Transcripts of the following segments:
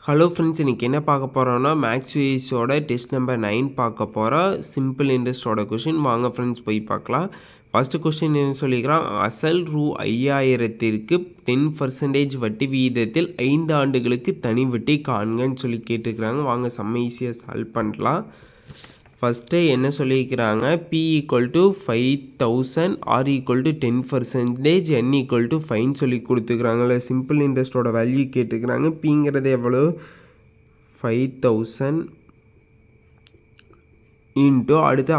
Hello friends, இன்றைக்கி என்ன பார்க்க போகிறோன்னா மேக்ஸ் விஎஸோட டெஸ்ட் நம்பர் 9 பார்க்க போகிறோம். சிம்பிள் இன்ட்ரெஸ்டோட கொஷின். வாங்க ஃப்ரெண்ட்ஸ் போய் பார்க்கலாம். ஃபஸ்ட்டு கொஸ்டின் என்ன சொல்லிக்கிறான், அசல் ரூ.5000க்கு 10% வட்டி விகிதத்தில் 5 ஆண்டுகளுக்கு தனி வட்டி காண்கன்னு சொல்லி கேட்டுக்கிறாங்க. வாங்க செம்ம ஈஸியாக சால்வ் பண்ணலாம். ஃபஸ்ட்டு என்ன சொல்லியிருக்கிறாங்க, P = 5000, R = 10%, N = 5 சொல்லி கொடுத்துக்கிறாங்கள. சிம்பிள் இன்ட்ரெஸ்டோட வேல்யூ கேட்டுக்கிறாங்க. Pங்கிறது எவ்வளோ, 5000 இன்ட்டு அடுத்து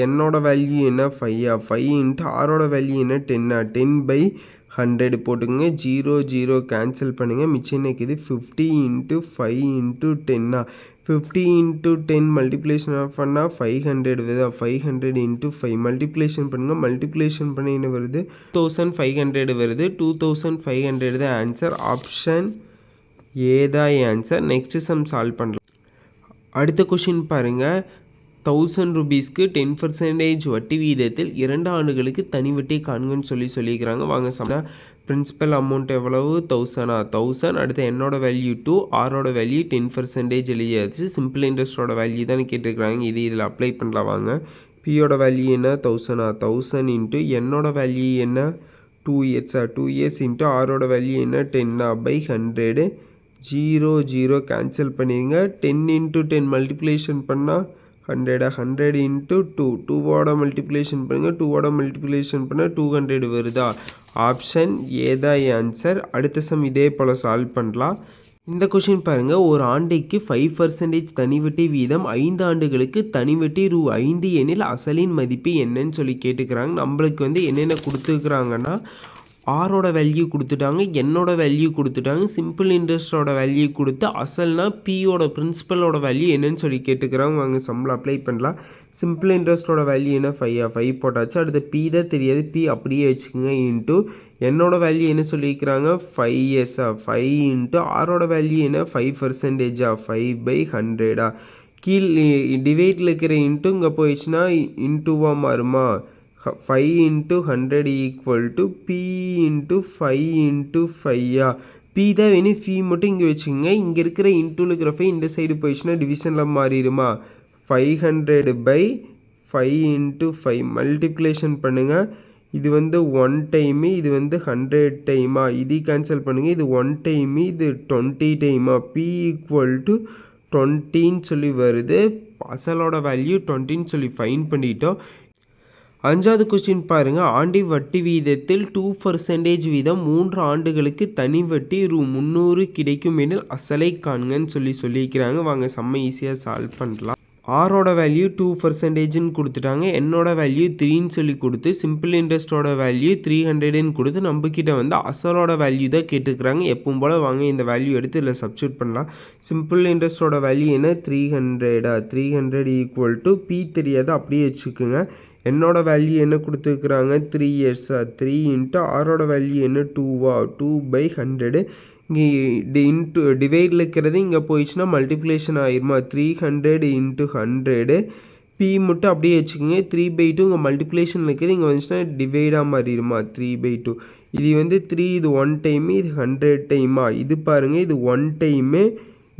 என்னோட வேல்யூ என்ன, 5 இன்ட்டு ஆரோட வேல்யூ என்ன, 10/100 போட்டுக்கோங்க. 0 0 கேன்சல் பண்ணுங்கள். மிச்சம் எனக்கு இது 50 × 5 × 10 50 × 10 மல்டிப்ளேஷன் பண்ணால் 500 வருது. 500 × 5 மல்டிப்ளேஷன் பண்ணுங்கள். மல்டிப்ளேஷன் பண்ணி என்ன வருது, 2500 வருது. 2500 தான் ஆன்சர். ஆப்ஷன் ஏ தான் ஆன்சர். நெக்ஸ்ட் சம் சால்வ் பண்ணலாம். அடுத்த கொஷின் பாருங்கள். 1000 ரூபீஸ்க்கு 10% வட்டி வீதத்தில் 2 ஆண்டுகளுக்கு தனி வட்டி காண்கன்னு சொல்லிக்கிறாங்க. வாங்க சம்னா பிரின்சிபல் அமௌண்ட் எவ்வளவு, 1000. அடுத்து என்னோட வேல்யூ 2, ஆரோட வேல்யூ 10% எழுதியாச்சு. சிம்பிள் இன்ட்ரெஸ்டோட வேல்யூ தான் கேட்டுருக்குறாங்க. இதில் அப்ளை பண்ணலாம். வாங்க, பியோட வேல்யூ என்ன, 1000 இன்ட்டு என்னோட வேல்யூ என்ன, 2 இயர்ஸ் இன்ட்டு ஆரோட வேல்யூ என்ன, 10/100. 0 0 கேன்சல் பண்ணிடுங்க. 10 × 10 மல்டிப்ளேஷன் பண்ணால் 100 இன்ட்டு 2, 2ஓட மல்டிப்ளேஷன் பண்ணுங்கள். 2ஓட மல்டிப்ளேஷன் பண்ணால் 200 வருதா. ஆப்ஷன் ஏ தான் ஆன்சர். அடுத்த சம் இதே போல் சால்வ் பண்ணலாம். இந்த கொஷின் பாருங்கள். ஒரு ஆண்டுக்கு 5% தனி வட்டி வீதம் 5 ஆண்டுகளுக்கு தனி வட்டி ரூ.5 எனில் அசலின் மதிப்பு என்னன்னு சொல்லி கேட்டுக்கிறாங்க. நம்மளுக்கு என்னென்ன கொடுத்துருக்குறாங்கன்னா, ஆரோட வேல்யூ கொடுத்துட்டாங்க, என்னோட வேல்யூ கொடுத்துட்டாங்க, சிம்பிள் இன்ட்ரெஸ்டோட வேல்யூ கொடுத்து அசல்னா பியோட பிரின்சிபலோட வேல்யூ என்னன்னு சொல்லி கேட்டுக்கிறாங்க. வாங்க சம்மில் அப்ளை பண்ணலாம். சிம்பிள் இன்ட்ரெஸ்டோட வேல்யூ என்ன, 5 போட்டாச்சு. அடுத்து பி தான் தெரியாது, பி அப்படியே வச்சுக்கோங்க. இன்ட்டு என்னோட வேல்யூ என்ன சொல்லியிருக்கிறாங்க, 5 5 இன்ட்டு ஆரோட வேல்யூ என்ன, 5% 5/100. கீழ் டிவைட்டில் இருக்கிற இன்ட்டு இங்கே போயிடுச்சுன்னா இன்ட்டுவாக மாறுமா. 5 × 100 = P × 5 × 5. P தான் வேணும், ஃபீ மட்டும் இங்கே வச்சுக்கோங்க. இங்கே இருக்கிற இன்டூவில் இருக்கிற 5 இந்த சைடு போயிடுச்சுன்னா டிவிஷனில் மாறிடுமா. 500/5 × 5 மல்டிப்ளேஷன் பண்ணுங்கள். இது 1 டைமு, இது 100 டைமா. இது கேன்சல் பண்ணுங்கள். இது 1 டைமு, இது 20 டைமா. P = 20ன்னு சொல்லி வருது. அசலோட வேல்யூ 20ன்னு சொல்லி ஃபைன் பண்ணிட்டோம். 5வது கொஸ்டின் பாருங்கள். ஆண்டி வட்டி வீதத்தில் 2% வீதம் 3 ஆண்டுகளுக்கு தனி வட்டி ரூ.300 கிடைக்கும் எனில் அசலை காண்கன்னு சொல்லியிருக்கிறாங்க. வாங்க செம்ம ஈஸியாக சால்வ் பண்ணலாம். ஆரோட வேல்யூ 2%ன்னு கொடுத்துட்டாங்க. என்னோட வேல்யூ 3ன்னு சொல்லி கொடுத்து சிம்பிள் இன்ட்ரெஸ்டோட வேல்யூ 300ன்னு கொடுத்து நம்மக்கிட்ட அசலோட வேல்யூ தான் கேட்டுக்கிறாங்க. எப்பவும் போல் வாங்க இந்த வேல்யூ எடுத்து இதில் சப்ஸ்டியூட் பண்ணலாம். சிம்பிள் இன்ட்ரெஸ்டோட வேல்யூ என்ன, 300. 300 = P தெரியாது, அப்படியே வச்சுக்கோங்க. என்னோட வேல்யூ என்ன கொடுத்துருக்குறாங்க, 3 இயர்ஸ். 3 இன்ட்டு ஆரோட வேல்யூ என்ன, 2/100. இங்கே இன்ட்டு டிவைடில் இருக்கிறது இங்கே போயிடுச்சுன்னா மல்டிப்ளேஷன் ஆயிருமா. 300 × 100. P மட்டும் அப்படியே வச்சுக்கோங்க. 3/2 இங்கே மல்டிப்ளேஷன் இருக்குது, இங்கே வந்துச்சுன்னா டிவைடாக மாறிடுமா. 3/2. இது 3, இது 1 டைமு, இது 100 டைமா. இது பாருங்கள், இது 1 டைமு,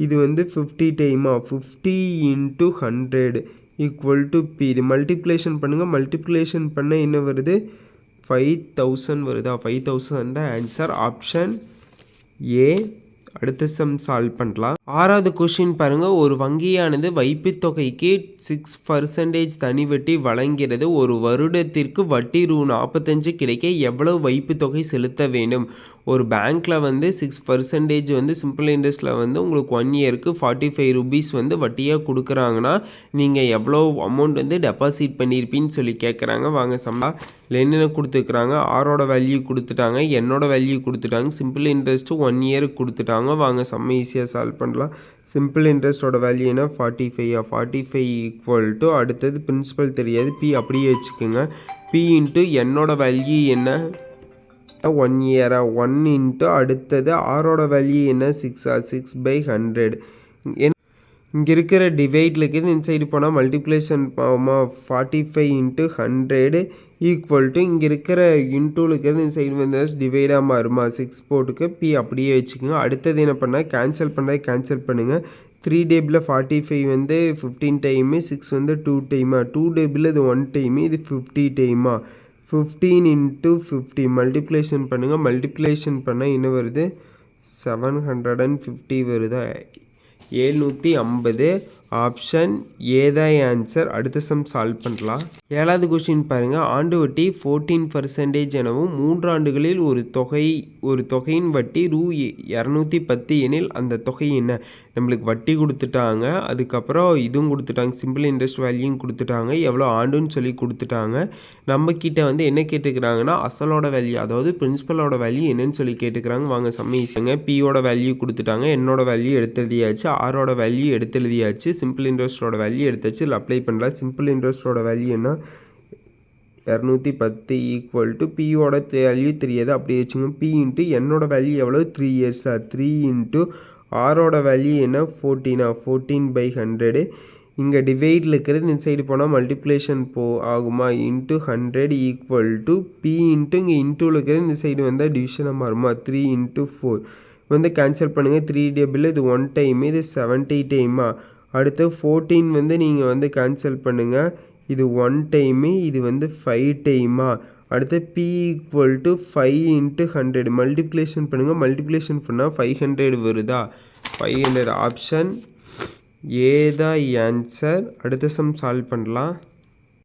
இது 50 டைமா. 50 × 100 = P. இது மல்டிப்ளேஷன் பண்ணுங்கள். மல்டிப்ளேஷன் பண்ண என்ன வருது, 5000 வருதா. 5000 தான் ஆன்சர். Option A. அடுத்த சம் சால்வ் பண்ணலாம். 6வது கொஷின் பாருங்கள். ஒரு வங்கியானது வைப்புத் தொகைக்கு 6% தனி வட்டி வழங்கிறது. ஒரு வருடத்திற்கு வட்டி ரூ.45 கிடைக்க எவ்வளவு வைப்பு தொகை செலுத்த வேண்டும். ஒரு பேங்க்கில் 6% சிம்பிள் இன்ட்ரெஸ்ட்டில் உங்களுக்கு 1 இயருக்கு 45 ரூபீஸ் வட்டியாக கொடுக்குறாங்கன்னா நீங்கள் எவ்வளோ அமௌண்ட் டெபாசிட் பண்ணியிருப்பீன்னு சொல்லி கேட்குறாங்க. வாங்க சம்மா என்னென்ன கொடுத்துருக்குறாங்க, ஆரோட வேல்யூ கொடுத்துட்டாங்க, என்னோட வேல்யூ கொடுத்துட்டாங்க, சிம்பிள் இன்ட்ரெஸ்ட்டு 1 இயருக்கு கொடுத்துட்டாங்க. வாங்க செம்ம ஈஸியாக சால்வ் பண்ணலாம். சிம்பிள் இன்ட்ரெஸ்டோட வேல்யூ என்ன, 45. 45 = அடுத்தது பிரின்சிபல் தெரியாது, P அப்படியே வச்சுக்கோங்க. P × என்னோட வேல்யூ என்ன, 1 இயரா. 1 இன்ட்டு அடுத்தது ஆரோட வேல்யூ என்ன, 6/100. இங்கே இருக்கிற டிவைடில் இருக்குது, இந்த சைடு போனால் மல்டிப்ளேஷன் 45 × 100 ஈக்குவல் டு இங்கே இருக்கிற இன்டூலுக்கு இந்த சைடு வந்து டிவைடாக மாறுமா 6 போட்டுக்கு பி அப்படியே வச்சுக்கோங்க. அடுத்தது என்ன பண்ணால் கேன்சல் பண்ணுங்கள். 3 டேபிளில் 45 வந்து 15 டைமு, 6 வந்து 2 டைமா, 2 டேபிளில் இது 1 டைமு, இது 50 டைமா. 15 × 50 மல்டிப்ளேஷன் பண்ணுங்கள். மல்டிப்ளேஷன் பண்ணால் என்ன வருது 750 வருதா, 750. ஆப்ஷன் ஏ தான் ஆன்சர். அடுத்த சம் சால்வ் பண்ணலாம். 7வது கொஸ்டின் பாருங்கள். ஆண்டு வட்டி 14% எனவும் 3 ஆண்டுகளில் ஒரு தொகையின் வட்டி ரூ 210 எனில் அந்த தொகை என்ன? நம்மளுக்கு வட்டி கொடுத்துட்டாங்க, அதுக்கப்புறம் இதுவும் கொடுத்துட்டாங்க, சிம்பிள் இன்ட்ரெஸ்ட் வேல்யூயும் கொடுத்துட்டாங்க, எவ்வளோ ஆண்டுன்னு சொல்லி கொடுத்துட்டாங்க. நம்மக்கிட்ட வந்து என்ன கேட்டுக்கிறாங்கன்னா அசலோட வேல்யூ, அதாவது பிரின்சிபலோட வேல்யூ என்னன்னு சொல்லி கேட்டுக்கிறாங்க. வாங்க சம்மீஸுங்க. பியோட வேல்யூ கொடுத்துட்டாங்க, என்னோட வேல்யூ எடுத்து எழுதியாச்சு, ஆரோட வேல்யூ எடுத்து எழுதியாச்சு, சிம்பிள் இன்ட்ரெஸ்ட்டோட வேல்யூ எடுத்தாச்சு. இல்லை அப்ளை பண்ணலாம். சிம்பிள் இன்ட்ரெஸ்ட்டோட வேல்யூ என்ன 210 ஈக்குவல் டு பியோட வேல்யூ தெரியாது, அப்படியே வச்சுங்க. பி இன்ட்டு என்னோட வேல்யூ எவ்வளோ 3 இயர்ஸா, 3 இன்ட்டு ஆரோட வேல்யூ என்ன 14/100. இங்கே டிவைடில் இருக்கிறது இந்த சைடு போனால் மல்டிப்ளேஷன் ஆகுமா, into 100 equal to B into இங்கே இன்டூவில் இருக்கிறது இந்த சைடு வந்தால் டிவிஷனாக மாறுமா 3 × 4 வந்து கேன்சல் பண்ணுங்கள். 3 டேபிள் இது 1 டைமு, இது 70 டைமா. அடுத்து 14 வந்து நீங்கள் வந்து கேன்சல் பண்ணுங்கள், இது 1 டைமு, இது வந்து 5 டைமா. அடுத்து பி ஈக்குவல் டு 5 × 100 மல்டிப்ளேஷன் பண்ணுங்கள். மல்டிப்ளேஷன் பண்ணால் 500 வருதா, 500. ஆப்ஷன் ஏ தான் ஆன்சர். அடுத்த சம் சால்வ் பண்ணலாம்.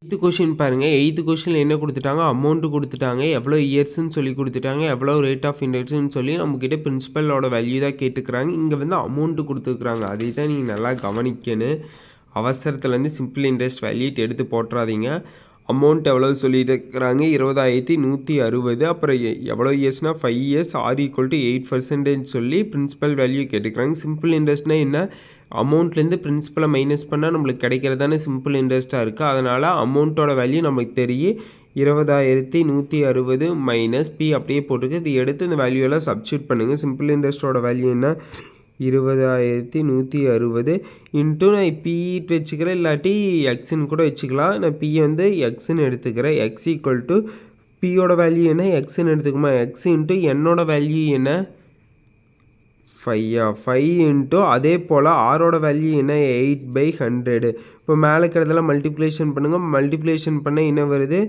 8th கொஷின் பாருங்கள். 8th கொஷினில் என்ன கொடுத்துட்டாங்க, அமௌண்ட்டு கொடுத்துட்டாங்க, எவ்வளோ இயர்ஸ்ன்னு சொல்லி கொடுத்துட்டாங்க, எவ்வளோ ரேட் ஆஃப் இன்ட்ரெஸ்ட்னு சொல்லி நம்மக்கிட்ட பிரின்சிபலோட வேல்யூ தான் கேட்டுக்கிறாங்க. இங்கே வந்து அமௌண்ட்டு கொடுத்துருக்குறாங்க, அதை தான் நீங்கள் நல்லா கவனிக்கணும். அவசரத்துலேருந்து சிம்பிள் இன்ட்ரெஸ்ட் வேல்யூ எடுத்து போட்டுறாதீங்க. அமௌண்ட் எவ்வளோ சொல்லிட்டு இருக்கிறாங்க 20,160. அப்புறம் எவ்வளோ இயர்ஸ்னால் 5 இயர்ஸ், ஆர் ஈக்குவல் டு 8% சொல்லி பிரின்சிபல் வேல்யூ கேட்டுக்கிறாங்க. சிம்பிள் இன்ட்ரெஸ்ட்னால் என்ன, அமௌண்ட்லேருந்து பிரின்சிபலை மைனஸ் பண்ணால் நம்மளுக்கு கிடைக்கிறதானே சிம்பிள் இன்ட்ரெஸ்ட்டாக இருக்குது. அதனால் அமௌண்ட்டோட வேல்யூ நமக்கு தெரியும் 20,160 மைனஸ் பி அப்படியே போட்டுருக்கு. இது எடுத்து இந்த வேல்யூவெல்லாம் சப்ஸ்டியூட் பண்ணுங்கள். சிம்பிள் இன்ட்ரெஸ்ட்டோட வேல்யூ என்ன 20,160 இன்ட்டு நான் பிஇட்டு வச்சுக்கிறேன், இல்லாட்டி எக்ஸுன்னு கூட வச்சுக்கலாம். நான் பி வந்து எக்ஸுன்னு எடுத்துக்கிறேன். எக்ஸ் ஈக்குவல் டு பியோட வேல்யூ என்ன எக்ஸுன்னு எடுத்துக்குமா, எக்ஸ் இன்ட்டு என்னோட வேல்யூ என்ன 5 இன்ட்டு அதே போல் ஆரோட வேல்யூ என்ன 8/100. இப்போ மேலே இருக்கிறதெல்லாம் மல்டிப்ளேஷன் பண்ணுங்கள். மல்டிப்ளேஷன் பண்ண என்ன வருது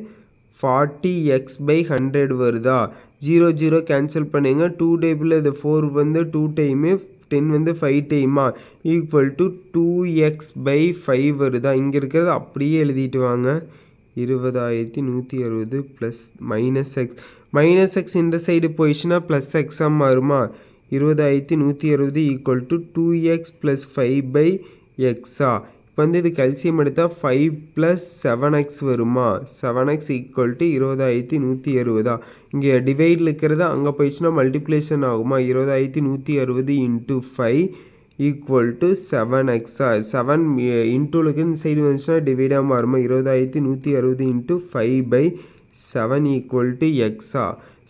40x/100 வருதா. 0 கேன்சல் பண்ணுங்க. 2 டேபிள் இது 4 வந்து 2 டைமு, 10 வந்து 5 டைமா, ஈக்குவல் டு 2x/5 வருதா. இங்கே இருக்கிறது அப்படியே எழுதிட்டு வாங்க. 20,160 ப்ளஸ் -x இந்த சைடு போயிடுச்சுன்னா ப்ளஸ் எக்ஸாக மாறுமா. 20,160 ஈக்குவல் டு 2x + 5/xஆ. இப்போ வந்து இது கல்சியம் எடுத்தால் 5 + 7x வருமா. 7x equal to 20,160. இங்கே டிவைடில் இருக்கிறது அங்கே போயிடுச்சுன்னா மல்டிப்ளேஷன் ஆகுமா. 20,160 × 5 ஈக்குவல் டு 7xஆ. 7 இன்டூலுக்கு இந்த சைடு வந்துச்சுன்னா டிவைடாக மாறுமா. 20,160 × 5/7 ஈக்குவல் டு எக்ஸா.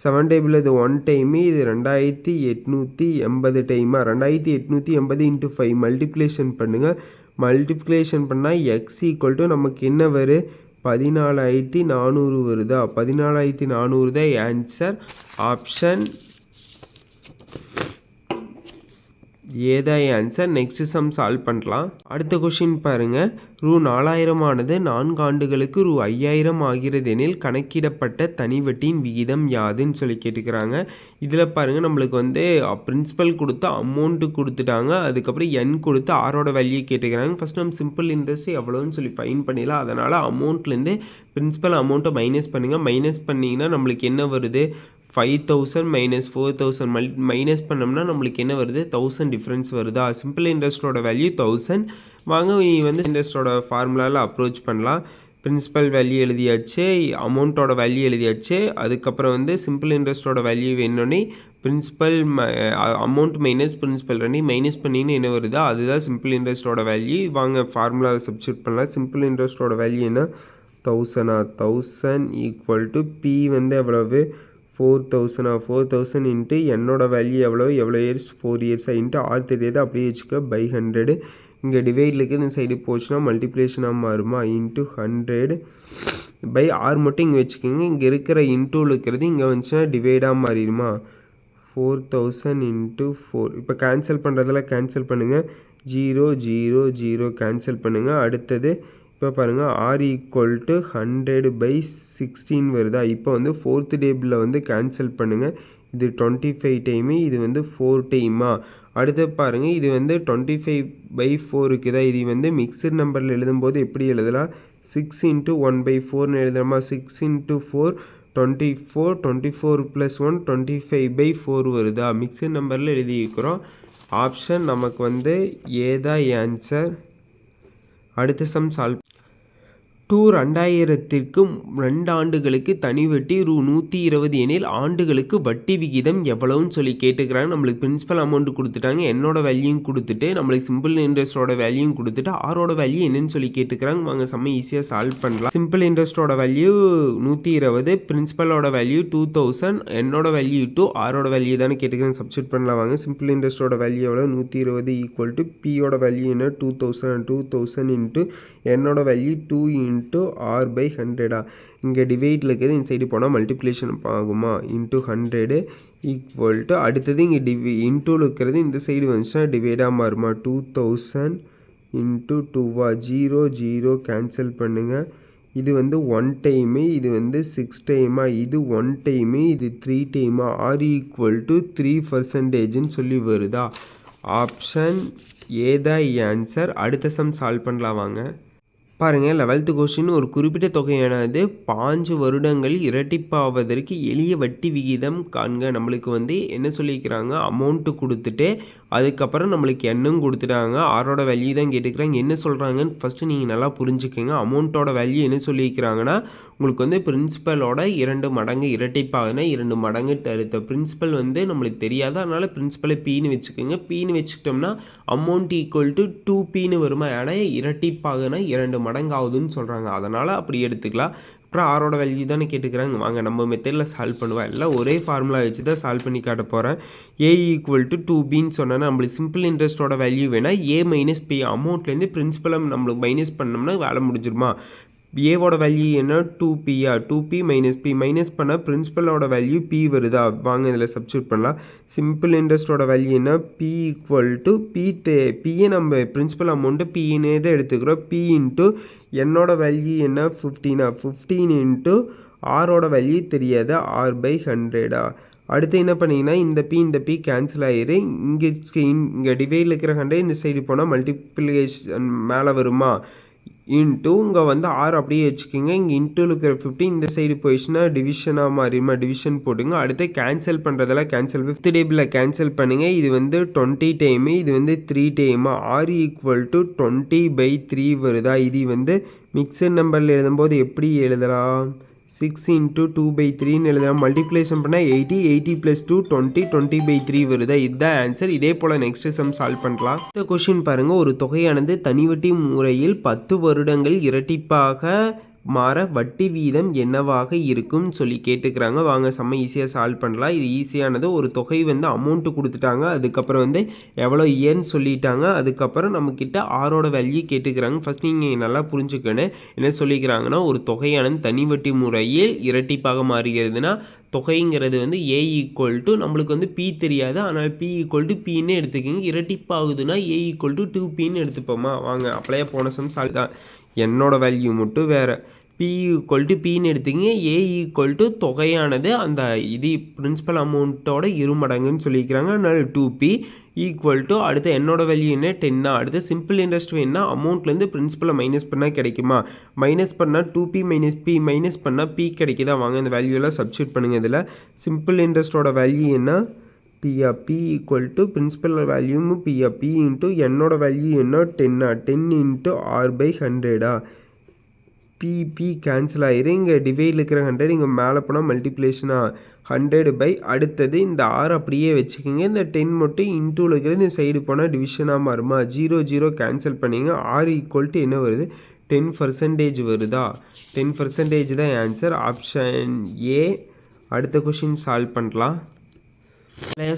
7 டேபிள் இது 1 டைமு, இது 2,880 டைமா. 2,880 × 5 மல்டிப்ளேஷன் பண்ணுங்கள். மல்டிப்ளேஷன் பண்ணால் எக்ஸ் ஈக்குவல் டு நமக்கு என்ன வரும் 14,400 வருதா. 14,400 தான் ஆன்சர். ஆப்ஷன் ஏதான் ஆன்சர். நெக்ஸ்ட் சம் சால்வ் பண்ணலாம். அடுத்த கொஷின் பாருங்கள். ரூ 4,000 ஆனது 4 ஆண்டுகளுக்கு ரூ 5,000 ஆகிறது எனில் கணக்கிடப்பட்ட தனி வட்டியின் விகிதம் யாதுன்னு சொல்லி கேட்டுக்கிறாங்க. இதில் பாருங்கள் நம்மளுக்கு வந்து பிரின்சிபல் கொடுத்து அமௌண்ட்டு கொடுத்துட்டாங்க, அதுக்கப்புறம் என் கொடுத்து ஆரோட வேல்யூ கேட்டுக்கிறாங்க. ஃபஸ்ட் நம்ம சிம்பிள் இன்ட்ரெஸ்ட் எவ்வளோன்னு சொல்லி ஃபைன் பண்ணிடலாம். அதனால் அமௌண்ட்லேருந்து பிரின்சிபல் அமௌண்ட்டை மைனஸ் பண்ணுங்கள். மைனஸ் பண்ணிங்கன்னா நம்மளுக்கு என்ன வருது 5,000 - 4,000 மைனஸ் பண்ணோம்னா நம்மளுக்கு என்ன வருது 1,000 டிஃப்ரென்ஸ் வருதா. சிம்பிள் இன்ட்ரெஸ்ட்டோட வேல்யூ 1,000. வாங்க வந்து இன்ட்ரெஸ்ட்டோட ஃபார்முலாவில் அப்ரோச் பண்ணலாம். பிரின்சிபல் வேல்யூ எழுதியாச்சு, அமௌண்ட்டோட வேல்யூ எழுதியாச்சு. அதுக்கப்புறம் வந்து சிம்பிள் இன்ட்ரெஸ்ட்டோட வேல்யூ வேணுன்னே பிரின்சிபல் அமௌண்ட் மைனஸ் பிரின்சிபல் ரெண்டையும் மைனஸ் பண்ணின்னு என்ன வருதா அதுதான் சிம்பிள் இன்ட்ரெஸ்ட்டோட வேல்யூ. வாங்க ஃபார்முலாவில் சப்ஸ்டியூட் பண்ணலாம். சிம்பிள் இன்ட்ரெஸ்ட்டோட வேல்யூ என்ன 1,000. 1,000 ஈக்குவல் டு பி வந்து எவ்வளவு 4,000. 4,000 இன்ட்டு என்னோட வேல்யூ எவ்வளோ இயர்ஸ் 4 இயர்ஸாக இன்ட்டு ஆர் தெரியாது அப்படியே வச்சுக்க /100. இங்கே டிவைடில் இருக்குது இந்த சைடு போச்சுன்னா மல்டிப்ளிகேஷனாக மாறுமா இன்ட்டு 100 பை ஆர் மட்டும் இங்கே வச்சுக்கோங்க. இங்கே இருக்கிற இன்டூவில் இருக்கிறது இங்கே வந்துச்சுன்னா டிவைடாக மாறிடுமா 4000 இன்ட்டு 4. இப்போ கேன்சல் பண்ணுறதெல்லாம் கேன்சல் பண்ணுங்கள். 0 0 0 கேன்சல் பண்ணுங்கள். அடுத்தது இப்போ பாருங்கள் ஆர் ஈக்குவல் டு 100/16 வருதா. இப்போ வந்து 4th டேபிளில் வந்து கேன்சல் பண்ணுங்கள். இது 25 டைமு, இது வந்து 4 டைமா. அடுத்து பாருங்கள் இது வந்து 25/4 இருக்குதா. இது வந்து மிக்சட் நம்பரில் எழுதும்போது எப்படி எழுதலாம் 6 × 1/4 எழுதுறோமா. 6 × 4 24 24 + 1 25/4 வருதா. மிக்சட் நம்பரில் எழுதியிருக்கிறோம். ஆப்ஷன் நமக்கு வந்து ஏதான் ஆன்சர். அடுத்த சம் சால்வ். 2000க்கு 2 ஆண்டுகளுக்கு தனி வட்டி ரூ. 120 எனில் ஆண்டுகளுக்கு வட்டி விகிதம் எவ்வளவுன்னு சொல்லி கேட்டுக்கிறாங்க. நம்மளுக்கு பிரின்சிபல் அமௌண்ட் கொடுத்துட்டாங்க, என்னோட வேல்யூயும் கொடுத்துட்டு நம்மளுக்கு சிம்பிள் இன்ட்ரெஸ்ட்டோட வேல்யூயும் கொடுத்துட்டு ஆரோட வேல்யூ என்னன்னு சொல்லி கேட்டுக்கிறாங்க. வாங்க செம்ம ஈஸியாக சால்வ் பண்ணலாம். சிம்பிள் இன்ட்ரெஸ்ட்டோட வேல்யூ 120, பிரின்சிபலோட வேல்யூ 2000, என்னோட வேல்யூ 2, ஆரோட வேல்யூ தானே கேட்டுக்கிறாங்க. சப்ஸ்டிட் பண்ணலாம் வாங்க. சிம்பிள் இன்ட்ரெஸ்ட்டோட வேல்யூ எவ்வளோ 120 ஈக்குவல் டு பியோட வேல்யூ என்ன 2000 இன்ட்டு என்னோட வேல்யூ 2 × r/100. இங்கே டிவைடில் இருக்குது இந்த சைடு போனால் மல்டிப்ளிகேஷன் ஆகுமா இன்ட்டு 100 ஈக்குவல் டு அடுத்தது இங்கே இன்டூவில் இருக்கிறது இந்த சைடு வந்துச்சுன்னா டிவைடாக மாறுமா 2000 இன்ட்டு 2 0 0 கேன்சல் பண்ணுங்கள். இது வந்து 1 டைமு, இது வந்து 6 டைமா, இது 1 டைமு, இது 3 டைமா. ஆர் ஈக்குவல் டு 3% சொல்லி வருதா. ஆப்ஷன் ஏதான் ஆன்சர். அடுத்த சம் சால்வ் பண்ணலாம் வாங்க. பாருங்கள் 11th கொஸ்டின். ஒரு குறிப்பிட்ட தொகையானது 5 வருடங்கள் இரட்டிப்பாவதற்கு எளிய வட்டி விகிதம் காண்க. நம்மளுக்கு வந்து என்ன சொல்லியிருக்கிறாங்க அமௌண்ட்டு கொடுத்துட்டு அதுக்கப்புறம் நம்மளுக்கு எண்ணும் கொடுத்துட்டாங்க. ஆரோட வேல்யூ தான் கேட்டுக்கிறாங்க. என்ன சொல்கிறாங்கன்னு ஃபஸ்ட்டு நீங்கள் நல்லா புரிஞ்சுக்கோங்க. அமௌண்ட்டோட வேல்யூ என்ன சொல்லியிருக்கிறாங்கன்னா உங்களுக்கு வந்து பிரின்சிபலோட 2 மடங்கு இரட்டிப்பாகுனா 2 மடங்கு தருத்த பிரின்சிபல் வந்து நம்மளுக்கு தெரியாது. அதனால் பிரின்சிபலை பீன்னு வச்சுக்கோங்க. பீன்னு வச்சுக்கிட்டோம்னா அமௌண்ட் ஈக்குவல் டு 2p வருமா. ஏன்னா இரட்டிப்பாகுனா 2 மடங்கு ஆகுதுன்னு சொல்கிறாங்க. அதனால் அப்படி எடுத்துக்கலாம். அப்புறம் ஆரோட வேல்யூ தானே கேட்டுக்கிறாங்க. வாங்க நம்ம மெத்தடில் சால்வ் பண்ணுவேன். எல்லாம் ஒரே ஃபார்முலா வச்சு தான் சால்வ் பண்ணி காட்ட போகிறேன். ஏ ஈக்குவல் டு 2bன்னு சொன்னால் நம்மளுக்கு சிம்பிள் இன்ட்ரெஸ்ட்டோட வேல்யூ வேணால் a - p அமௌண்ட்லேருந்து பிரின்சிபலை நம்மளுக்கு மைனஸ் பண்ணோம்னா வேலை முடிஞ்சிருமா. ஏவோட வேல்யூ என்ன 2p 2p - p மைனஸ் பண்ணால் பிரின்சிபலோட வேல்யூ p வருதா. வாங்க இதில் சப்ஸ்டியூட் பண்ணலாம். சிம்பிள் இன்ட்ரெஸ்ட்டோட வேல்யூ என்ன p ஈக்குவல் டு பியை நம்ம பிரின்சிபல் அமௌண்ட்டு பின்னே தான் எடுத்துக்கிறோம். p இன்ட்டு என்னோட வேல்யூ என்ன 15 இன்ட்டு ஆரோட வேல்யூ தெரியாது r/100. அடுத்து என்ன பண்ணிங்கன்னா இந்த பி கேன்சல் ஆகிடு. இங்கே டிவைடில் இருக்கிற 100 இந்த சைடு போனால் மல்டிப்ளிகேஷன் மேலே வருமா இன்ட்டு இங்கே வந்து ஆர் அப்படியே வச்சுக்கோங்க. இங்கே இன்டூவில் இருக்கிற 50 இந்த சைடு போயிடுச்சுன்னா டிவிஷனாக மாறிடுமா. டிவிஷன் போட்டுங்க. அடுத்து கேன்சல் பண்ணுறதெல்லாம் கேன்சல் 5th டேபிளில் கேன்சல் பண்ணுங்கள். இது வந்து 20 டைமு, இது வந்து 3 டைமா. ஆர் ஈக்குவல் டு 20/3 வருதா. இது வந்து மிக்சட் நம்பரில் எழுதும்போது எப்படி எழுதலாம் 6 × 2/3ன்னு எழுதலாம். மல்டிப்ளிகேஷன் பண்ணால் 80 + 2 20 20/3 வருதா. இதுதான் ஆன்சர். இதே போல் நெக்ஸ்ட் சம் சால்வ் பண்ணலாம். இந்த கொஷின் பாருங்கள். ஒரு தொகையானது தனிவட்டி முறையில் 10 வருடங்கள் இரட்டிப்பாக மாற வட்டி வீதம் என்னவாக இருக்கும்னு சொல்லி கேட்டுக்கிறாங்க. வாங்க செம்ம ஈஸியாக சால்வ் பண்ணலாம். இது ஈஸியானது. ஒரு தொகை வந்து அமௌண்ட்டு கொடுத்துட்டாங்க, அதுக்கப்புறம் வந்து எவ்வளோ இயர்ன்னு சொல்லிட்டாங்க, அதுக்கப்புறம் நம்மக்கிட்ட ஆரோட வேல்யூ கேட்டுக்கிறாங்க. ஃபஸ்ட் நீங்கள் நல்லா புரிஞ்சுக்கணும். என்ன சொல்லிக்கிறாங்கன்னா ஒரு தொகையானது தனி வட்டி முறையில் இரட்டிப்பாக மாறுகிறதுனா தொகைங்கிறது வந்து ஏ ஈக்குவல் டு நம்மளுக்கு வந்து பி தெரியாது, ஆனால் பி ஈக்குவல் டு பின்னு எடுத்துக்கிங்க. இரட்டிப்பாகுதுன்னா ஏ ஈக்குவல் டு 2pன்னு எடுத்துப்போமா. வாங்க அப்படியே போன சம் சால்வ் தான். என்னோட வேல்யூ மட்டும் வேறு. பி ஈக்குவல் டு பின்னு எடுத்துக்கிங்க. ஏ ஈக்குவல் டு தொகையானது அந்த இது பிரின்சிபல் அமௌண்ட்டோட 2 மடங்குன்னு சொல்லிக்கிறாங்க. அதனால் 2p ஈக்குவல் டு அடுத்து என்னோட வேல்யூ என்ன 10. அடுத்து சிம்பிள் இன்ட்ரெஸ்ட் வேணுன்னா அமௌண்ட்லேருந்து பிரின்சிபலை மைனஸ் பண்ணால் கிடைக்குமா. மைனஸ் பண்ணால் 2p - p மைனஸ் பண்ணால் p கிடைக்குதா. வாங்க இந்த வேல்யூலாம் சப்ஸ்டியூட் பண்ணுங்கள். இதில் சிம்பிள் இன்ட்ரெஸ்ட்டோட வேல்யூ என்ன p ஈக்குவல் டு பிரின்சிபல் வேல்யூவும் p இன்ட்டு என்னோட வேல்யூ என்ன 10 இன்ட்டு r/100. p cancel ஆகிரு. இங்கே டிவைடில் இருக்கிற 100 இங்கே மேலே போனால் மல்டிப்ளிகேஷனா 100 அடுத்தது இந்த r அப்படியே வச்சுக்கோங்க. இந்த 10 மட்டும் இன்டூவில் இருக்கிறது இந்த சைடு போனால் டிவிஷனாக மாறுமா. 0 0 கேன்சல் பண்ணிங்க. r ஈக்குவல் டு என்ன வருது 10% வருதா. 10% தான் ஆன்சர். Option A. அடுத்த கொஷின் சால்வ் பண்ணலாம்.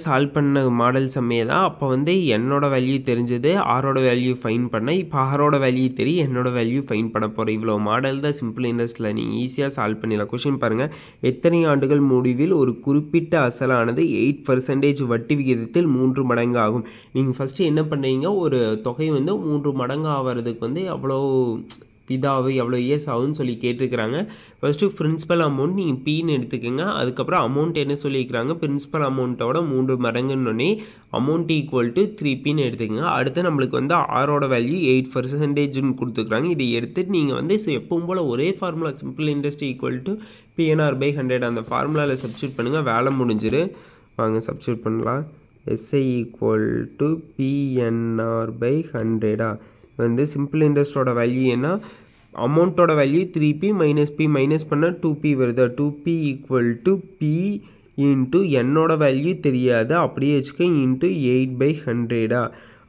சால்வ் பண்ண மாடல் சம்மே தான். அப்போ வந்து என்னோட வேல்யூ தெரிஞ்சது, ஆரோட வேல்யூ ஃபைன் பண்ணேன். இப்போ ஆரோட வேல்யூ தெரியும், என்னோட வேல்யூ ஃபைன் பண்ண போகிறேன். இவ்வளோ மாடல் தான் சிம்பிள் இன்ட்ரெஸ்ட்டில் நீங்கள் ஈஸியாக சால்வ் பண்ணிடலாம். கொஷின் பாருங்கள், எத்தனை ஆண்டுகள் முடிவில் ஒரு குறிப்பிட்ட அசலானது 8% வட்டி விகிதத்தில் 3 மடங்கு ஆகும்? நீங்கள் ஃபஸ்ட்டு என்ன பண்ணுறீங்க, ஒரு தொகை வந்து 3 மடங்கு ஆகிறதுக்கு வந்து எவ்வளோ இதாகும், எவ்வளோ இயர்ஸ் ஆகும்னு சொல்லி கேட்டிருக்கிறாங்க. ஃபஸ்ட்டு பிரின்சிபல் அமௌண்ட் நீங்கள் பீன்னு எடுத்துக்கோங்க. அதுக்கப்புறம் அமௌண்ட் என்ன சொல்லியிருக்கிறாங்க, பிரின்சிபல் அமௌண்ட்டோட 3 மடங்குன்னொன்னே அமௌண்ட் ஈக்குவல் டு 3Pன்னு எடுத்துக்கோங்க. அடுத்து நம்மளுக்கு வந்து ஆரோட வேல்யூ 8%ன்னு கொடுத்துருக்குறாங்க. இதை எடுத்துகிட்டு நீங்கள் வந்து எப்பவும் போல் ஒரே formula simple interest equal to PNR/100 அந்த ஃபார்முலாவில் சப்ஸ்டியூட் பண்ணுங்கள், வேலை முடிஞ்சிரு. வாங்க சப்ஸ்டியூட் பண்ணலாம். SI ஈக்குவல் டு PNR/100 வந்து சிம்பிள் இன்ட்ரெஸ்ட்டோட வேல்யூ என்ன, அமௌண்ட்டோட value 3P minus P minus பண்ணால் 2P வருதா, 2P equal to P into என்னோட வேல்யூ தெரியாது அப்படியே வச்சுக்க இன்ட்டு 8/100.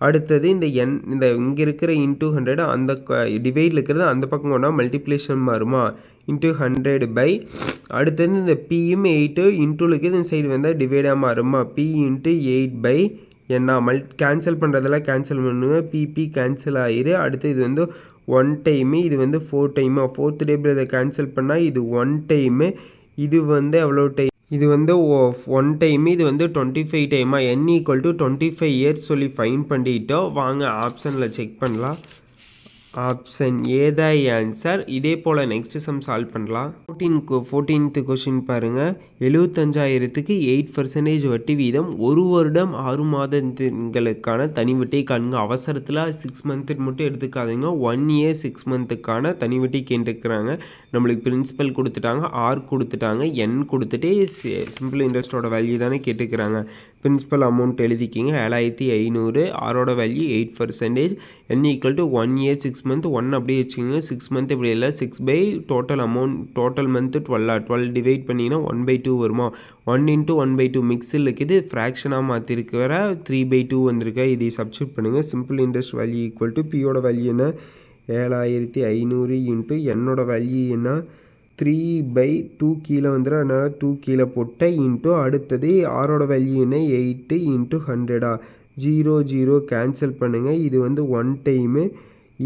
அடுத்தது இந்த இந்த இங்கே இருக்கிற இன்ட்டு 100 அந்த டிவைடில் இருக்கிறது அந்த பக்கம் கொண்டா மல்டிப்ளேஷன் மாறுமா, இன்ட்டு 100 அடுத்தது இந்த Pயும் 8 இன்ட்டுல இருக்குது இந்த சைடு வந்தால் டிவைடாக மாறுமா, P இன்ட்டு 8 என்ன கேன்சல் பண்ணுறதெல்லாம் கேன்சல் பண்ணுங்க, பிபி கேன்சல் ஆயிரு. அடுத்து இது வந்து 1 டைமு, இது வந்து 4 டைமு, 4th டேபிள் இதை கேன்சல் பண்ணால் இது 1 டைமு, இது வந்து எவ்வளோ டைம், இது வந்து 1 டைமு, இது வந்து 25 டைமா, n ஈக்குவல் டு 25 இயர்ஸ் சொல்லி ஃபைன் பண்ணிட்டோம். வாங்க ஆப்ஷனில் செக் பண்ணலாம். ஆப்ஷன் ஏ தான் ஆன்சர். இதே போல் நெக்ஸ்ட் சம் சால்வ் பண்ணலாம். 14th கொஷின் பாருங்கள், 75,000க்கு 8% வட்டி வீதம் 1 வருடம் 6 மாதங்களுக்கான தனி வட்டியை காணுங்க. அவசரத்தில் 6 மந்த்து மட்டும் எடுத்துக்காதுங்க, 1 year 6 மந்த்துக்கான தனி வட்டி கேட்டுருக்குறாங்க. நம்மளுக்கு பிரின்சிபல் கொடுத்துட்டாங்க, ஆர் கொடுத்துட்டாங்க, என் கொடுத்துட்டு சிம்பிள் இன்ட்ரெஸ்ட்டோட வேல்யூ தானே கேட்டுக்கிறாங்க. பிரின்சிபல் அமௌண்ட் எழுதிக்கிங்க 7,500, ஆரோட value 8%, n equal to 1 year 6 month, 1 அப்படியே வச்சுக்கோங்க, 6 மந்த் இப்படி இல்லை, 6 total amount total month 12 divide பண்ணிங்கன்னா 1/2 வருமா, 1 into 1/2 மிக்ஸில் இருக்குது, ஃப்ராக்ஷனாக மாற்றிருக்கிற 3/2 வந்திருக்க. இதை சப்ஸ்டியூட் பண்ணுங்கள். Simple interest value equal to பியோட வேல்யூ என்ன 7,500 இன்ட்டு என்னோட வேல்யூ என்ன 3/2 கீழே வந்துடும், அதனால் 2 கீழே போட்டேன் இன்ட்டு அடுத்தது ஆரோட வேல்யூ என்ன 8 இன்ட்டு 100 0 0 கேன்சல் பண்ணுங்கள். இது வந்து 1 டைமு,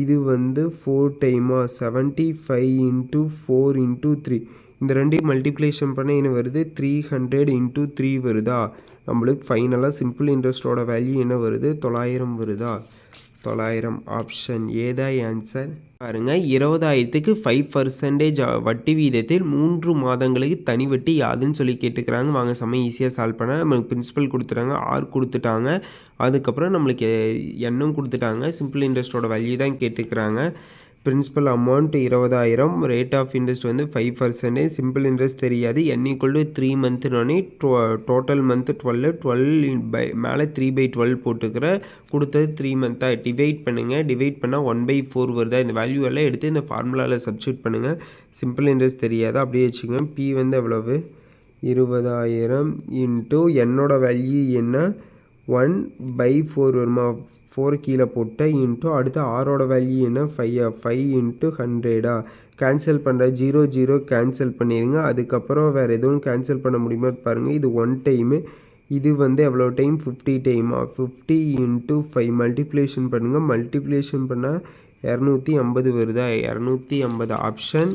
இது வந்து 4 டைமா, 75 இன்ட்டு 4 இன்ட்டு 3 இந்த ரெண்டையும் மல்டிப்ளேஷன் பண்ண என்ன வருது 300 இன்ட்டு 3 வருதா. நம்மளுக்கு ஃபைனலாக சிம்பிள் இன்ட்ரெஸ்ட்டோட வேல்யூ என்ன வருது 900 வருதா. 900 ஆப்ஷன் ஏ தான் ஆன்சர். பாருங்கள், 20,000க்கு 5% வட்டி வீதத்தில் 3 மாதங்களுக்கு தனி வட்டி யாதுன்னு சொல்லி கேட்டுக்கிறாங்க. வாங்க செம்ம ஈஸியாக சால்வ் பண்ண. நம்மளுக்கு பிரின்சிபல் கொடுத்துட்டாங்க, ஆர் கொடுத்துட்டாங்க, அதுக்கப்புறம் நம்மளுக்கு எண்ணும் கொடுத்துட்டாங்க. சிம்பிள் இன்ட்ரெஸ்ட்டோட வேல்யூ தான் கேட்டுக்கிறாங்க. Principal amount 20,000, rate of interest வந்து 5%, சிம்பிள் இன்ட்ரெஸ்ட் தெரியாது, n ஈக்குவல் டு 3 மந்த்துனோடனே டோட்டல் மந்த்து 12 மேலே 3/12 போட்டுக்கிற கொடுத்தது 3 மந்த்தாக டிவைட் பண்ணுங்கள். டிவைட் பண்ணால் 1/4 வருதா. இந்த வேல்யூ எல்லாம் எடுத்து இந்த ஃபார்முலாவில் சப்ஸ்டியூட் பண்ணுங்கள். சிம்பிள் இன்ட்ரெஸ்ட் தெரியாது அப்படியே வச்சுக்கோங்க. பி வந்து எவ்வளவு 20,000 இன்ட்டு என்னோட வேல்யூ என்ன 1/4 வருமா, 4 கீழே போட்ட இன்ட்டு அடுத்து ஆரோட வேல்யூ என்ன 5 இன்ட்டு 100 கேன்சல் பண்ணுற 0 0 கேன்சல் பண்ணிடுங்க. அதுக்கப்புறம் வேறு எதுவும் கேன்சல் பண்ண முடியுமா பாருங்கள். இது 1 டைமு, இது வந்து எவ்வளோ டைம் 50 டைமா, 50 இன்ட்டு 5 மல்டிப்ளேஷன் பண்ணுங்கள். மல்டிப்ளேஷன் பண்ணால் 250 வருதா. 250 ஆப்ஷன்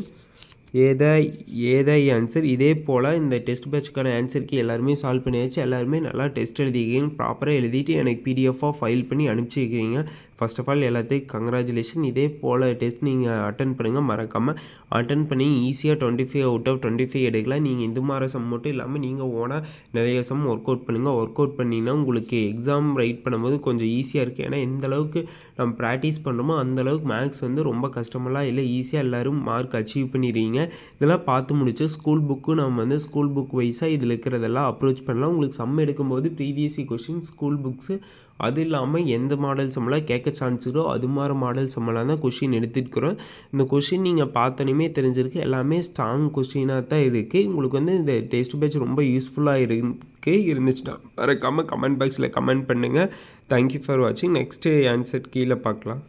ஏதா ஆன்சர். இதே போல் இந்த டெஸ்ட் பேட்சுக்கான ஆன்சருக்கு எல்லாருமே சால்வ் பண்ணியாச்சு. எல்லாருமே நல்லா டெஸ்ட் எழுதிக்கிங்க, ப்ராப்பராக எழுதிட்டு எனக்கு பிடிஎஃபாக ஃபைல் பண்ணி அனுப்பிச்சிக்கிங்க. ஃபர்ஸ்ட் ஆஃப் ஆல் எல்லாத்தையும் கங்க்ராச்சுலேஷன். இதே போல் டெஸ்ட் நீங்கள் அட்டன் பண்ணுங்கள், மறக்காமல் அட்டன் பண்ணி ஈஸியாக 25 out of 25 எடுக்கலாம். நீங்கள் இந்த மாதிரி சம் மட்டும் இல்லாமல் நீங்கள் ஓனாக நிறைய சம் ஒர்க் அவுட் பண்ணுங்கள். ஒர்க் அவுட் பண்ணிங்கன்னா உங்களுக்கு எக்ஸாம் ரைட் பண்ணும்போது கொஞ்சம் ஈஸியாக இருக்குது. ஏன்னா எந்த அளவுக்கு நம்ம ப்ராக்டிஸ் பண்ணுறோமோ அந்தளவுக்கு மேக்ஸ் வந்து ரொம்ப கஷ்டமெல்லாம் இல்லை, ஈஸியாக எல்லோரும் மார்க் அச்சீவ் பண்ணிடுறீங்க. இதெல்லாம் பார்த்து முடிச்சு ஸ்கூல் புக்கு நம்ம வந்து ஸ்கூல் புக் வைஸாக இதில் இருக்கிறதெல்லாம் அப்ரோச் பண்ணலாம். உங்களுக்கு சம் எடுக்கும்போது ப்ரீவியஸ் கொஷின் ஸ்கூல் புக்ஸு அது இல்லாமல் எந்த மாடல் சம்மெல்லாம் கேட்க சான்ஸ் இருக்கோ அது மாதிரி மாடல் சம்மெல்லாம் தான் கொஷின் எடுத்துருக்குறோம். இந்த கொஷின் நீங்கள் பார்த்தோன்னே தெரிஞ்சிருக்கு, எல்லாமே ஸ்ட்ராங் கொஷினாக தான் இருக்குது. உங்களுக்கு வந்து இந்த டெஸ்ட் பேட்ச் ரொம்ப யூஸ்ஃபுல்லாக இருந்துச்சுன்னா மறக்காமல் கமெண்ட் பாக்ஸில் கமெண்ட் பண்ணுங்கள். தேங்க்யூ ஃபார் வாட்சிங். நெக்ஸ்ட்டு ஆன்சர் கீழே பார்க்கலாம்.